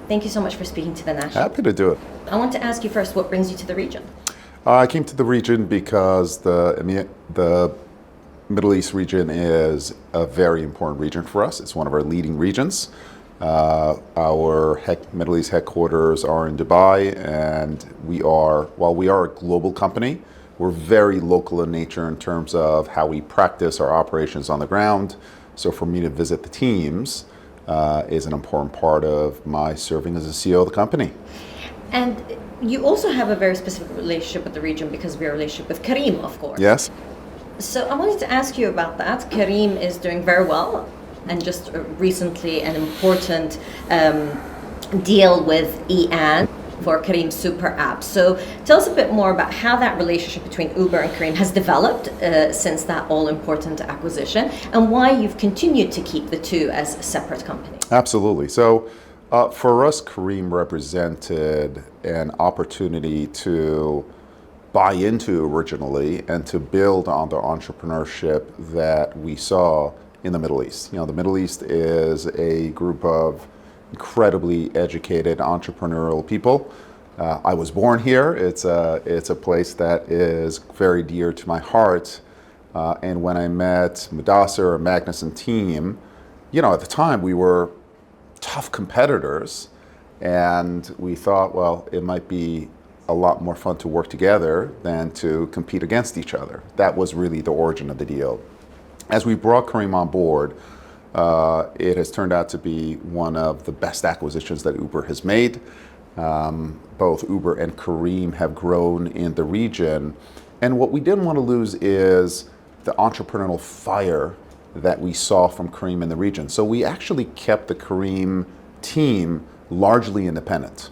Thank you so much for speaking to the National. Happy to do it. I want to ask you first, what brings you to the region? I came to the region because the Middle East region is a very important region for us. It's one of our leading regions. Our Middle East headquarters are in Dubai, and while we are a global company, we're very local in nature in terms of how we practice our operations on the ground. So for me to visit the teams is an important part of my serving as a CEO of the company. And you also have a very specific relationship with the region because of your relationship with Kareem, of course. Yes. So I wanted to ask you about that. Kareem is doing very well, and just recently an important deal with EAN for Kareem's super app. So tell us a bit more about how that relationship between Uber and Kareem has developed since that all-important acquisition, and why you've continued to keep the two as separate companies. Absolutely. So for us, Kareem represented an opportunity to buy into originally and to build on the entrepreneurship that we saw in the Middle East. The Middle East is a group of incredibly educated entrepreneurial people. I was born here. It's a place that is very dear to my heart. And when I met Mudassir, Magnus, and team, at the time we were tough competitors, and we thought, well, it might be a lot more fun to work together than to compete against each other. That was really the origin of the deal. As we brought Kareem on board, it has turned out to be one of the best acquisitions that Uber has made. Both Uber and Kareem have grown in the region. And what we didn't want to lose is the entrepreneurial fire that we saw from Kareem in the region. So we actually kept the Kareem team largely independent.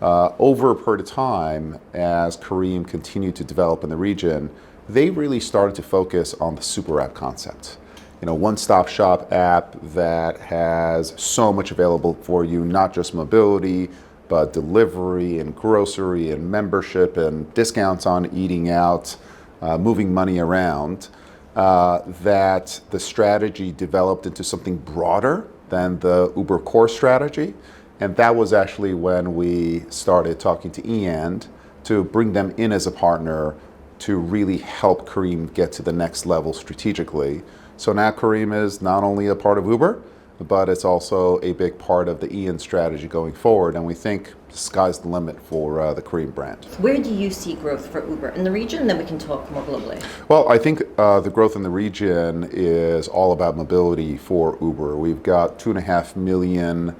Over a period of time, as Kareem continued to develop in the region, they really started to focus on the super app concept. One-stop shop app that has so much available for you, not just mobility, but delivery and grocery and membership and discounts on eating out, moving money around, that the strategy developed into something broader than the Uber core strategy. And that was actually when we started talking to EAN to bring them in as a partner to really help Kareem get to the next level strategically. So now Kareem is not only a part of Uber, but it's also a big part of the EAN strategy going forward. And we think the sky's the limit for the Kareem brand. Where do you see growth for Uber in the region? Then we can talk more globally. Well, I think the growth in the region is all about mobility for Uber. We've got 2.5 million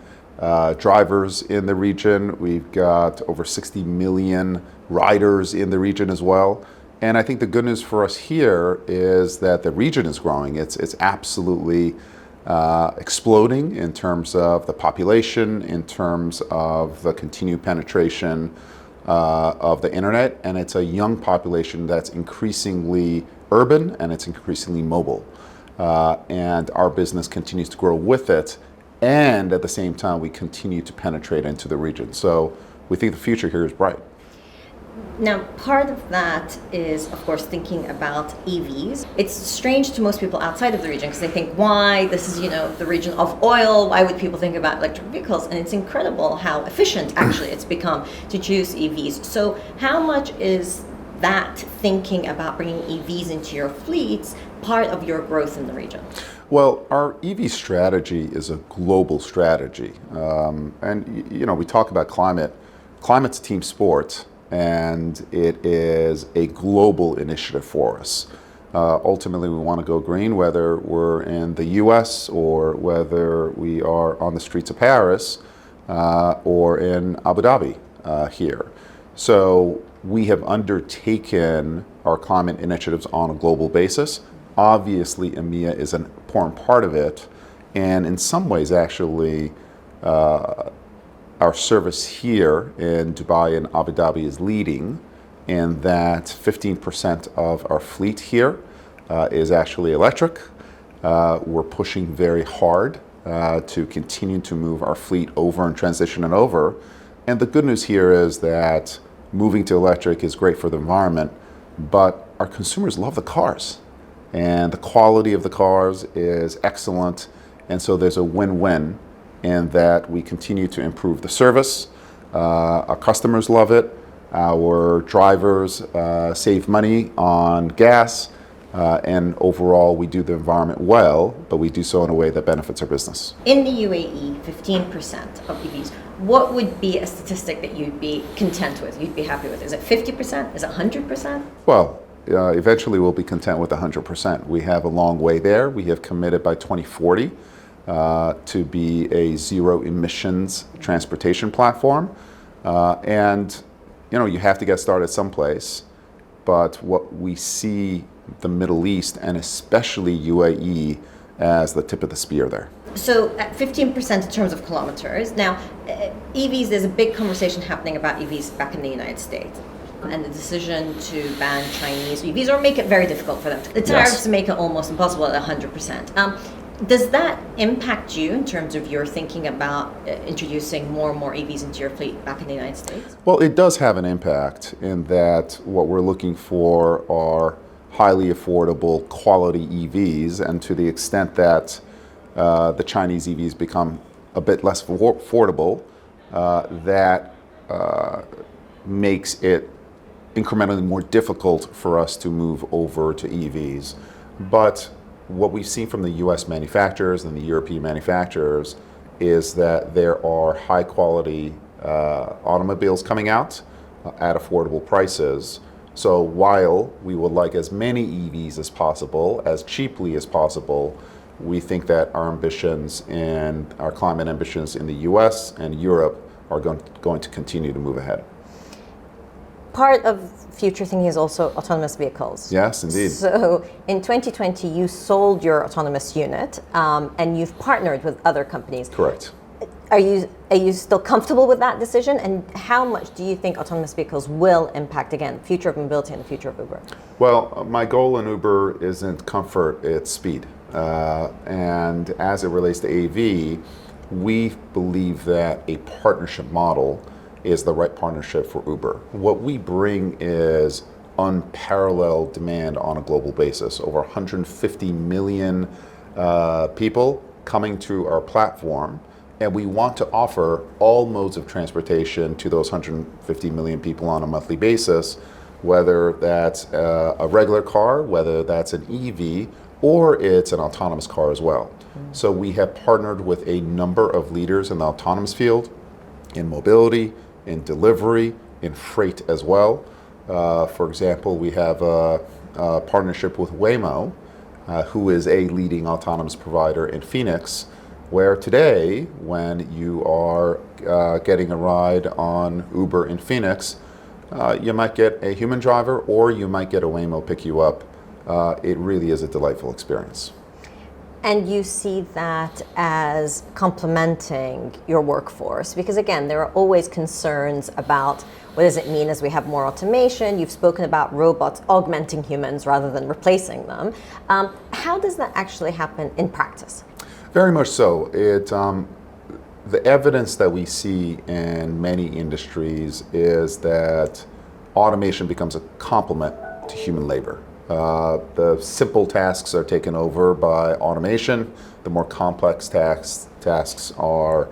drivers in the region. We've got over 60 million riders in the region as well. And I think the good news for us here is that the region is growing. It's absolutely exploding in terms of the population, in terms of the continued penetration of the internet, and it's a young population that's increasingly urban and it's increasingly mobile. And our business continues to grow with it, and at the same time we continue to penetrate into the region. So we think the future here is bright. Now, part of that is, of course, thinking about EVs. It's strange to most people outside of the region because they think, why? This is, the region of oil. Why would people think about electric vehicles? And it's incredible how efficient, actually, it's become to choose EVs. So how much is that thinking about bringing EVs into your fleets part of your growth in the region? Well, our EV strategy is a global strategy. And, we talk about climate. Climate's a team sport. And it is a global initiative for us. Ultimately, we want to go green, whether we're in the US or whether we are on the streets of Paris or in Abu Dhabi here. So we have undertaken our climate initiatives on a global basis. Obviously, EMEA is an important part of it. And in some ways, actually, our service here in Dubai and Abu Dhabi is leading in that 15% of our fleet here is actually electric. We're pushing very hard to continue to move our fleet over and transition it over. And the good news here is that moving to electric is great for the environment, but our consumers love the cars. And the quality of the cars is excellent. And so there's a win-win in that we continue to improve the service. Our customers love it. Our drivers save money on gas. And overall, we do the environment well, but we do so in a way that benefits our business. In the UAE, 15% of EVs. What would be a statistic that you'd be content with, you'd be happy with? Is it 50%? Is it 100%? Well, eventually we'll be content with 100%. We have a long way there. We have committed by 2040 to be a zero emissions transportation platform. And, you have to get started someplace. But what we see the Middle East and especially UAE as the tip of the spear there. So at 15% in terms of kilometers. Now, EVs, there's a big conversation happening about EVs back in the United States. And the decision to ban Chinese EVs or make it very difficult for them. The tariffs make it almost impossible at 100%. Does that impact you in terms of your thinking about introducing more and more EVs into your fleet back in the United States? Well, it does have an impact in that what we're looking for are highly affordable quality EVs, and to the extent that the Chinese EVs become a bit less affordable, that makes it incrementally more difficult for us to move over to EVs. But what we've seen from the US manufacturers and the European manufacturers is that there are high quality automobiles coming out at affordable prices. So while we would like as many EVs as possible, as cheaply as possible, we think that our ambitions and our climate ambitions in the US and Europe are going to continue to move ahead. Part of future thinking is also autonomous vehicles. Yes, indeed. So in 2020, you sold your autonomous unit and you've partnered with other companies. Correct. Are you still comfortable with that decision? And how much do you think autonomous vehicles will impact, again, the future of mobility and the future of Uber? Well, my goal in Uber isn't comfort, it's speed. And as it relates to AV, we believe that a partnership model is the right partnership for Uber. What we bring is unparalleled demand on a global basis. Over 150 million people coming to our platform, and we want to offer all modes of transportation to those 150 million people on a monthly basis, whether that's a regular car, whether that's an EV, or it's an autonomous car as well. So we have partnered with a number of leaders in the autonomous field, in mobility, in delivery, in freight as well. For example, we have a partnership with Waymo, who is a leading autonomous provider in Phoenix, where today, when you are getting a ride on Uber in Phoenix, you might get a human driver or you might get a Waymo pick you up. It really is a delightful experience. And you see that as complementing your workforce? Because again, there are always concerns about what does it mean as we have more automation? You've spoken about robots augmenting humans rather than replacing them. How does that actually happen in practice? Very much so. The evidence that we see in many industries is that automation becomes a complement to human labor. The simple tasks are taken over by automation. The more complex tasks are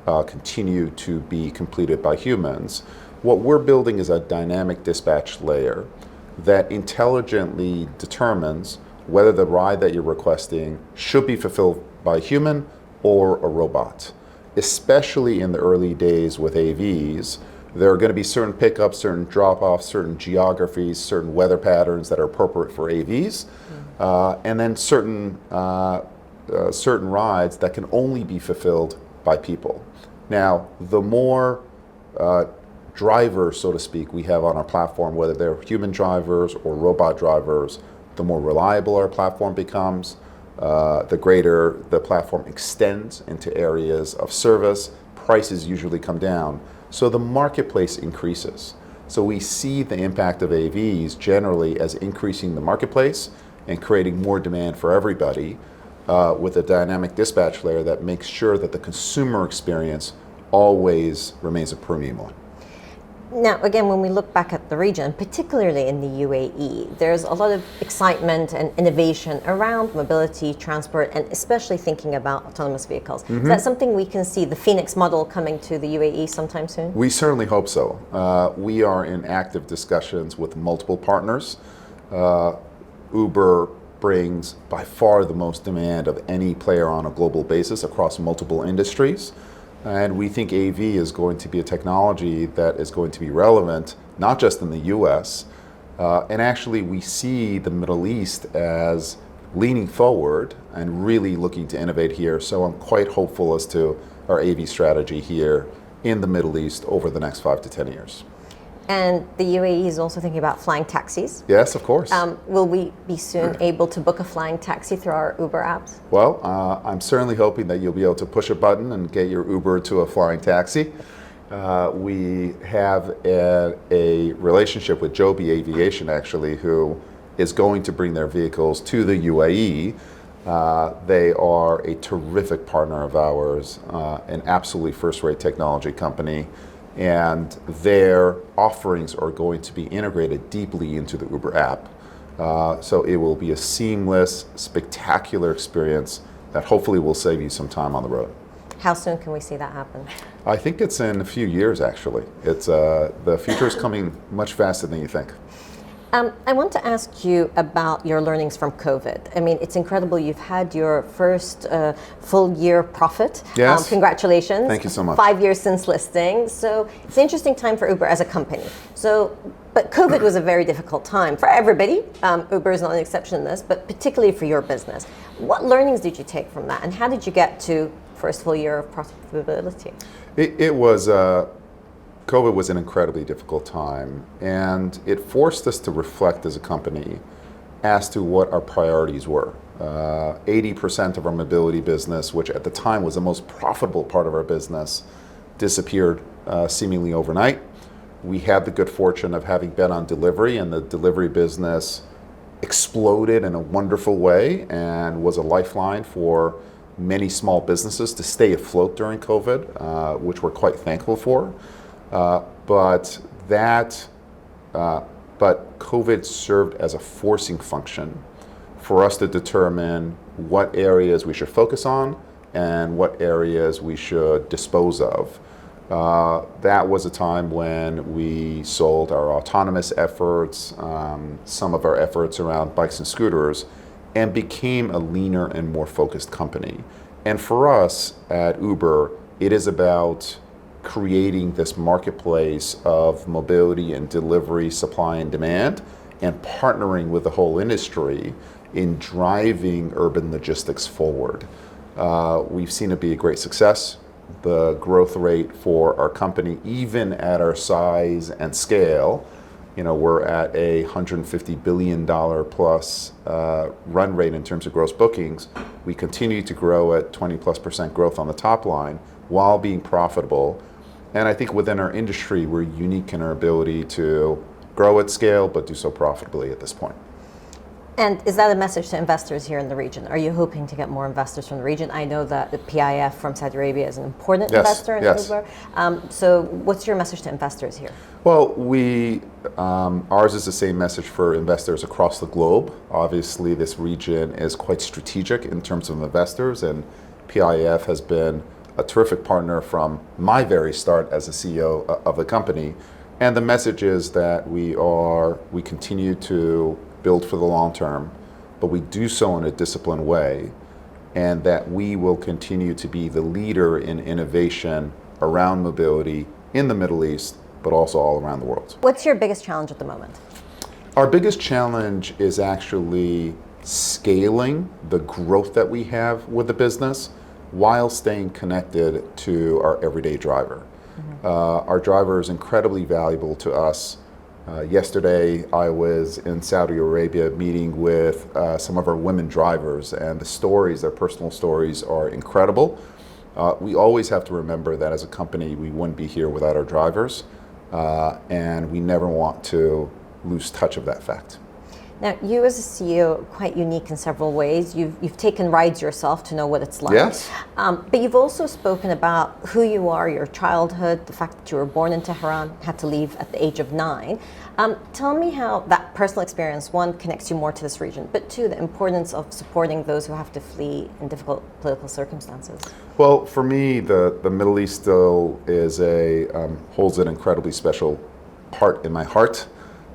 continue to be completed by humans. What we're building is a dynamic dispatch layer that intelligently determines whether the ride that you're requesting should be fulfilled by a human or a robot. Especially in the early days with AVs, there are going to be certain pickups, certain drop-offs, certain geographies, certain weather patterns that are appropriate for AVs, and then certain rides that can only be fulfilled by people. Now, the more drivers, so to speak, we have on our platform, whether they're human drivers or robot drivers, the more reliable our platform becomes, the greater the platform extends into areas of service, prices usually come down. So the marketplace increases. So we see the impact of AVs generally as increasing the marketplace and creating more demand for everybody with a dynamic dispatch layer that makes sure that the consumer experience always remains a premium one. Now, again, when we look back at the region, particularly in the UAE, there's a lot of excitement and innovation around mobility, transport, and especially thinking about autonomous vehicles. Is that something we can see, the Phoenix model, coming to the UAE sometime soon? We certainly hope so. We are in active discussions with multiple partners. Uber brings by far the most demand of any player on a global basis across multiple industries. And we think AV is going to be a technology that is going to be relevant, not just in the US. And actually, we see the Middle East as leaning forward and really looking to innovate here. So I'm quite hopeful as to our AV strategy here in the Middle East over the next 5 to 10 years. And the UAE is also thinking about flying taxis. Yes, of course. Will we be soon able to book a flying taxi through our Uber apps? Well, I'm certainly hoping that you'll be able to push a button and get your Uber to a flying taxi. We have a relationship with Joby Aviation, actually, who is going to bring their vehicles to the UAE. They are a terrific partner of ours, an absolutely first-rate technology company. And their offerings are going to be integrated deeply into the Uber app. So it will be a seamless, spectacular experience that hopefully will save you some time on the road. How soon can we see that happen? I think it's in a few years, actually. It's the future is coming much faster than you think. I want to ask you about your learnings from COVID. I mean, it's incredible. You've had your first full year profit. Yes. Congratulations. Thank you so much. 5 years since listing. So it's an interesting time for Uber as a company. But COVID was a very difficult time for everybody. Uber is not an exception in this, but particularly for your business. What learnings did you take from that? And how did you get to first full year of profitability? COVID was an incredibly difficult time, and it forced us to reflect as a company as to what our priorities were. 80% of our mobility business, which at the time was the most profitable part of our business, disappeared seemingly overnight. We had the good fortune of having been on delivery, and the delivery business exploded in a wonderful way and was a lifeline for many small businesses to stay afloat during COVID, which we're quite thankful for. But COVID served as a forcing function for us to determine what areas we should focus on and what areas we should dispose of. That was a time when we sold our autonomous efforts, some of our efforts around bikes and scooters, and became a leaner and more focused company. And for us at Uber, it is about creating this marketplace of mobility and delivery, supply and demand, and partnering with the whole industry in driving urban logistics forward. We've seen it be a great success. The growth rate for our company, even at our size and scale, we're at a $150 billion plus run rate in terms of gross bookings. We continue to grow at 20+% growth on the top line while being profitable. And I think within our industry, we're unique in our ability to grow at scale, but do so profitably at this point. And is that a message to investors here in the region? Are you hoping to get more investors from the region? I know that the PIF from Saudi Arabia is an important investor in Uber. So what's your message to investors here? Well, ours is the same message for investors across the globe. Obviously, this region is quite strategic in terms of investors, and PIF has been a terrific partner from my very start as a CEO of the company. And the message is that we continue to build for the long term, but we do so in a disciplined way, and that we will continue to be the leader in innovation around mobility in the Middle East, but also all around the world. What's your biggest challenge at the moment? Our biggest challenge is actually scaling the growth that we have with the business while staying connected to our everyday driver. Our driver is incredibly valuable to us. Yesterday, I was in Saudi Arabia meeting with some of our women drivers, and their personal stories are incredible. We always have to remember that as a company, we wouldn't be here without our drivers, and we never want to lose touch of that fact. Now, you as a CEO, quite unique in several ways. You've taken rides yourself to know what it's like. Yes. But you've also spoken about who you are, your childhood, the fact that you were born in Tehran, had to leave at the age of 9. Tell me how that personal experience, one, connects you more to this region, but two, the importance of supporting those who have to flee in difficult political circumstances. Well, for me, the Middle East still is holds an incredibly special part in my heart.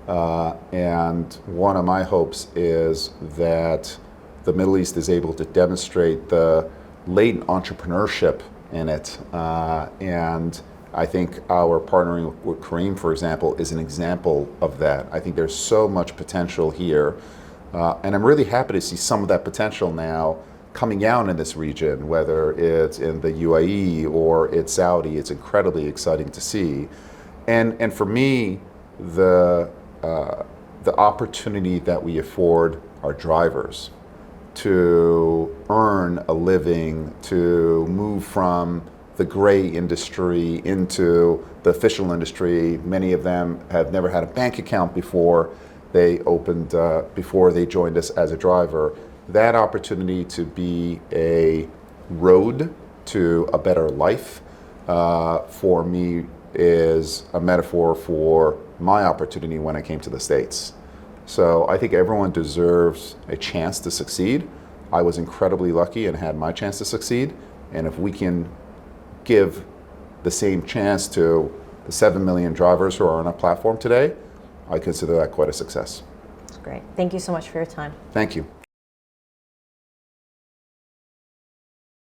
And one of my hopes is that the Middle East is able to demonstrate the latent entrepreneurship in it. And I think our partnering with Kareem, for example, is an example of that. I think there's so much potential here. And I'm really happy to see some of that potential now coming out in this region, whether it's in the UAE or it's Saudi. It's incredibly exciting to see. And for me, the opportunity that we afford our drivers to earn a living, to move from the gray industry into the official industry. Many of them have never had a bank account before they joined us as a driver. That opportunity to be a road to a better life for me is a metaphor for my opportunity when I came to the States. So I think everyone deserves a chance to succeed. I was incredibly lucky and had my chance to succeed. And if we can give the same chance to the 7 million drivers who are on our platform today, I consider that quite a success. That's great. Thank you so much for your time. Thank you.